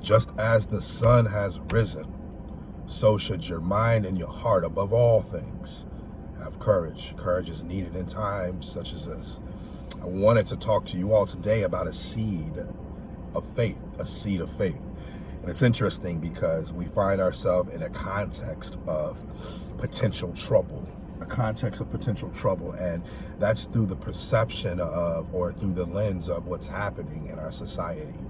Just as the sun has risen, so should your mind and your heart, above all things, have courage. Courage is needed in times such as this. I wanted to talk to you all today about a seed of faith, a seed of faith. And it's interesting because we find ourselves in a context of potential trouble, and that's through the perception of, or through the lens of what's happening in our society.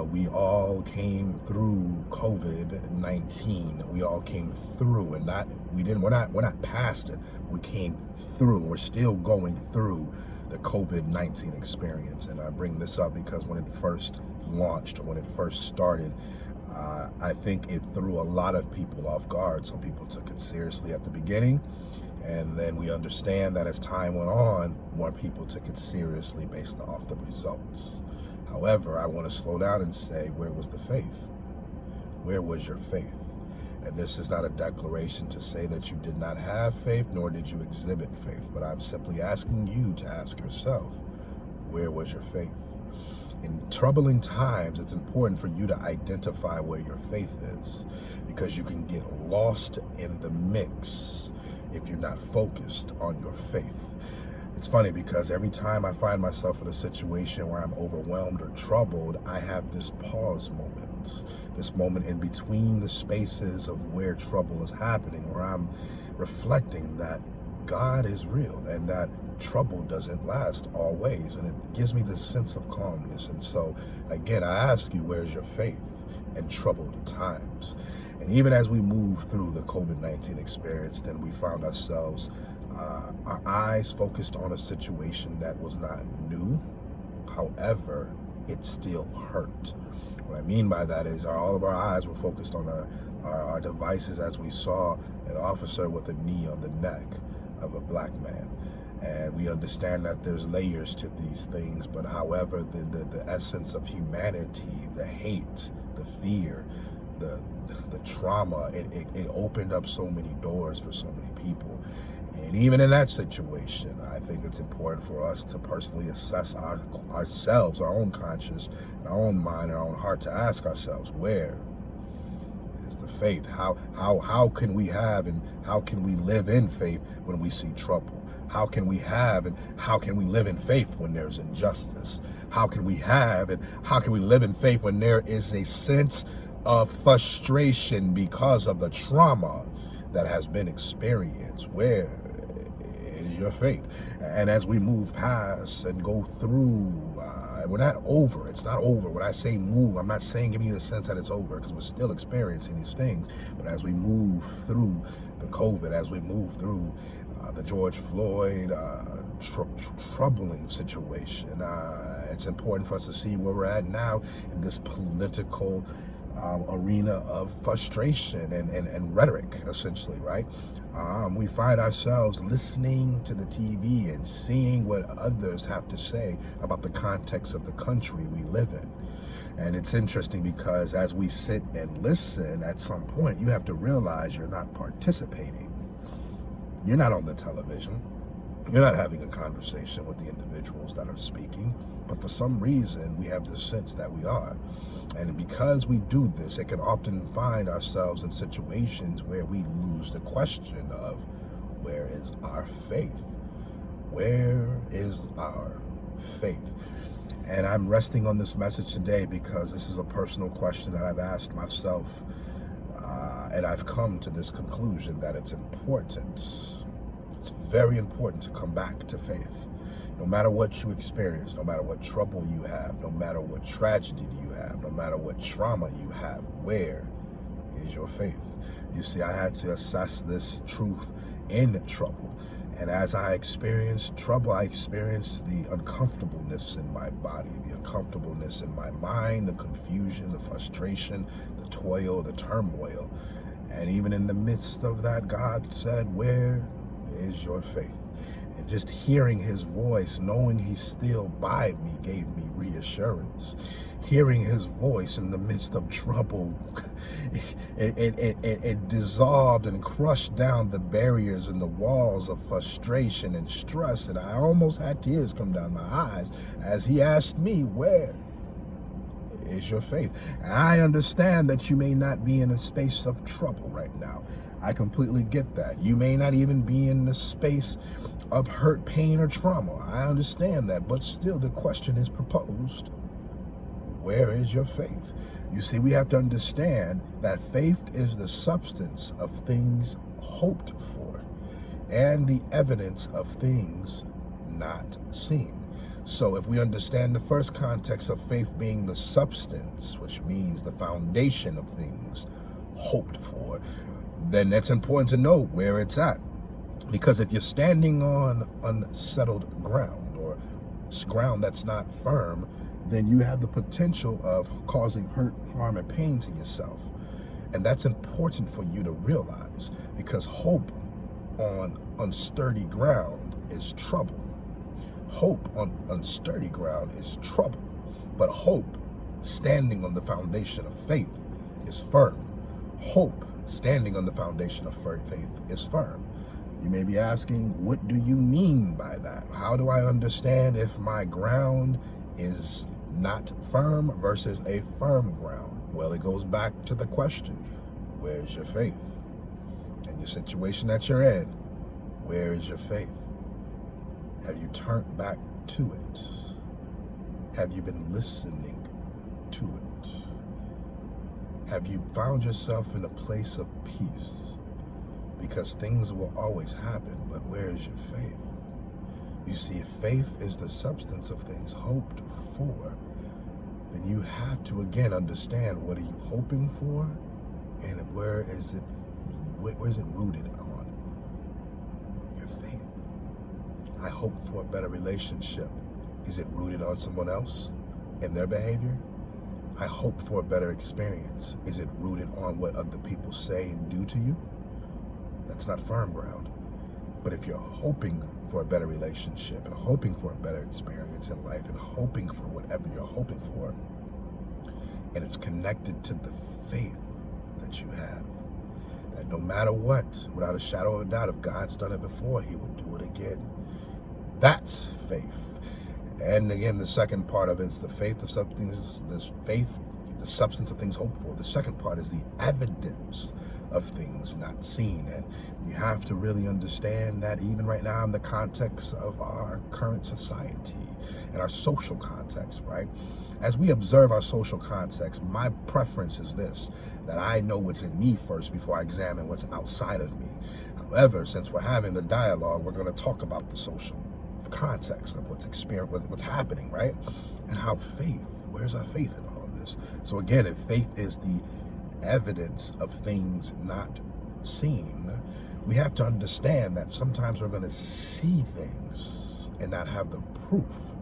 We all came through COVID-19. We all came through, and we're not past it. We came through. We're still going through the COVID-19 experience. And I bring this up because when it first launched, when it first started, I think it threw a lot of people off guard. Some people took it seriously at the beginning, and then we understand that as time went on, more people took it seriously based off the results. However, I want to slow down and say, where was the faith? Where was your faith? And this is not a declaration to say that you did not have faith, nor did you exhibit faith, but I'm simply asking you to ask yourself, where was your faith? In troubling times, it's important for you to identify where your faith is, because you can get lost in the mix if you're not focused on your faith. It's funny because every time I find myself in a situation where I'm overwhelmed or troubled, I have this pause moment, this moment in between the spaces of where trouble is happening, where I'm reflecting that God is real and that trouble doesn't last always, and it gives me this sense of calmness. And so again, I ask you, where's your faith in troubled times? And even as we move through the COVID-19 experience, then we found ourselves our eyes focused on a situation that was not new. However, it still hurt. What I mean by that is all of our eyes were focused on our devices as we saw an officer with a knee on the neck of a black man. And we understand that there's layers to these things, but however, the essence of humanity, the hate, the fear, the trauma, it opened up so many doors for so many people. And even in that situation, I think it's important for us to personally assess ourselves, our own conscience, our own mind, our own heart, to ask ourselves, where is the faith? How can we have and how can we live in faith when we see trouble? How can we have and how can we live in faith when there's injustice? How can we have and how can we live in faith when there is a sense of frustration because of the trauma that has been experienced? Where is your faith? And as we move past and go through, we're not over. It's not over. When I say move, I'm not saying giving you the sense that it's over, because we're still experiencing these things. But as we move through the COVID, as we move through the George Floyd troubling situation, it's important for us to see where we're at now in this political arena of frustration and rhetoric, essentially, right? We find ourselves listening to the TV and seeing what others have to say about the context of the country we live in. And it's interesting because as we sit and listen, at some point, you have to realize you're not participating. You're not on the television. You're not having a conversation with the individuals that are speaking. But for some reason, we have this sense that we are. And because we do this, it can often find ourselves in situations where we lose the question of, where is our faith? Where is our faith? And I'm resting on this message today because this is a personal question that I've asked myself. And I've come to this conclusion that it's important. It's very important to come back to faith. No matter what you experience, no matter what trouble you have, no matter what tragedy you have, no matter what trauma you have, where is your faith? You see, I had to assess this truth in trouble. And as I experienced trouble, I experienced the uncomfortableness in my body, the uncomfortableness in my mind, the confusion, the frustration, the toil, the turmoil. And even in the midst of that, God said, where is your faith? And just hearing his voice, knowing he's still by me, gave me reassurance. Hearing his voice in the midst of trouble, it dissolved and crushed down the barriers and the walls of frustration and stress. And I almost had tears come down my eyes as he asked me, where is your faith? And I understand that you may not be in a space of trouble right now. I completely get that. You may not even be in the space of hurt, pain, or trauma. I understand that. But still, the question is proposed. Where is your faith? You see, we have to understand that faith is the substance of things hoped for and the evidence of things not seen. So if we understand the first context of faith being the substance, which means the foundation of things hoped for, then it's important to know where it's at. Because if you're standing on unsettled ground or ground that's not firm, then you have the potential of causing hurt, harm, and pain to yourself. And that's important for you to realize, because hope on unsturdy ground is trouble. Hope on unsturdy ground is trouble. But hope standing on the foundation of faith is firm. Hope standing on the foundation of faith is firm. You may be asking, what do you mean by that? How do I understand if my ground is not firm versus a firm ground? Well, it goes back to the question, where's your faith? In your situation that you're in, where is your faith? Have you turned back to it? Have you been listening to it? Have you found yourself in a place of peace? Because things will always happen, but where is your faith? You see, if faith is the substance of things hoped for, then you have to again understand, what are you hoping for, and where is it rooted on? Your faith. I hope for a better relationship. Is it rooted on someone else and their behavior? I hope for a better experience. Is it rooted on what other people say and do to you? That's not firm ground. But if you're hoping for a better relationship and hoping for a better experience in life and hoping for whatever you're hoping for, and it's connected to the faith that you have, that no matter what, without a shadow of a doubt, if God's done it before, he will do it again. That's faith. And again, the second part of it is the faith of something. This faith, the substance of things hoped for. The second part is the evidence of things not seen. And you have to really understand that even right now in the context of our current society and our social context, right? As we observe our social context, my preference is this, that I know what's in me first before I examine what's outside of me. However, since we're having the dialogue, we're going to talk about the social context of what's happening, right? And how faith, where's our faith in all of this? So again, if faith is the evidence of things not seen, we have to understand that sometimes we're going to see things and not have the proof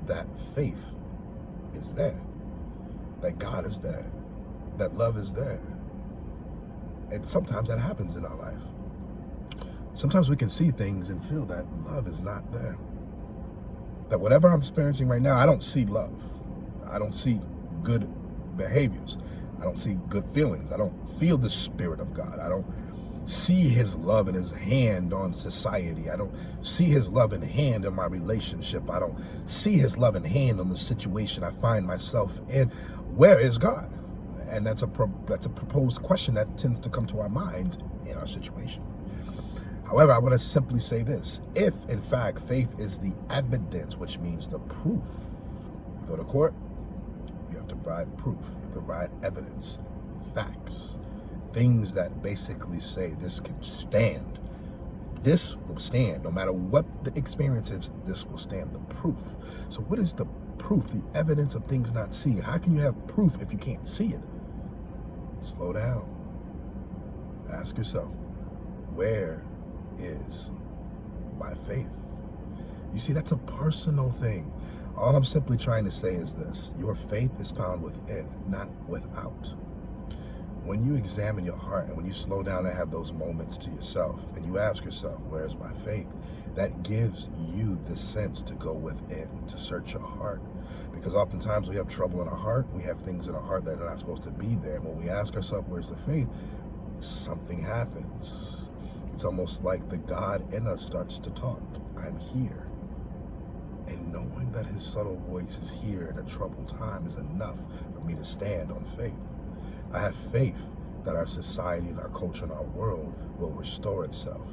that faith is there, that God is there, that love is there. And sometimes that happens in our life. Sometimes we can see things and feel that love is not there. That whatever I'm experiencing right now, I don't see love. I don't see good behaviors. I don't see good feelings. I don't feel the Spirit of God. I don't see his love in his hand on society. I don't see his love in hand in my relationship. I don't see his love in hand on the situation I find myself in. Where is God? And that's a proposed question that tends to come to our minds in our situation. However, I want to simply say this. If, in fact, faith is the evidence, which means the proof, you go to court, you have to provide proof, you have to provide evidence, facts, things that basically say this can stand. This will stand. No matter what the experience is, this will stand. The proof. So what is the proof, the evidence of things not seen? How can you have proof if you can't see it? Slow down. Ask yourself, where is my faith? You see, that's a personal thing. All I'm simply trying to say is this: your faith is found within, not without. When you examine your heart and when you slow down and have those moments to yourself and you ask yourself, where's my faith? That gives you the sense to go within, to search your heart. Because oftentimes we have trouble in our heart. We have things in our heart that are not supposed to be there. And when we ask ourselves, where's the faith? Something happens. It's almost like the God in us starts to talk. I'm here. And knowing that his subtle voice is here in a troubled time is enough for me to stand on faith. I have faith that our society and our culture and our world will restore itself.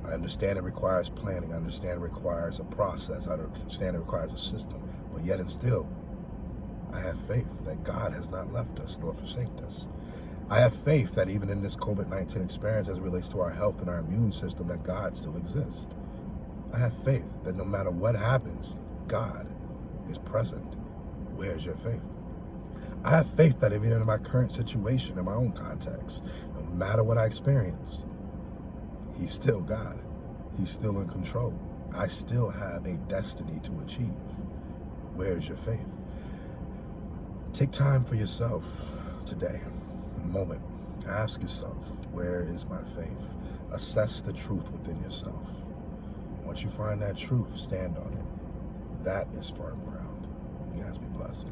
I understand it requires planning. I understand it requires a process. I understand it requires a system. But yet and still, I have faith that God has not left us nor forsaken us. I have faith that even in this COVID-19 experience, as it relates to our health and our immune system, that God still exists. I have faith that no matter what happens, God is present. Where's your faith? I have faith that even in my current situation, in my own context, no matter what I experience, He's still God. He's still in control. I still have a destiny to achieve. Where's your faith? Take time for yourself today, a moment. Ask yourself, where is my faith? Assess the truth within yourself. And once you find that truth, stand on it. That is firm ground. You guys be blessed.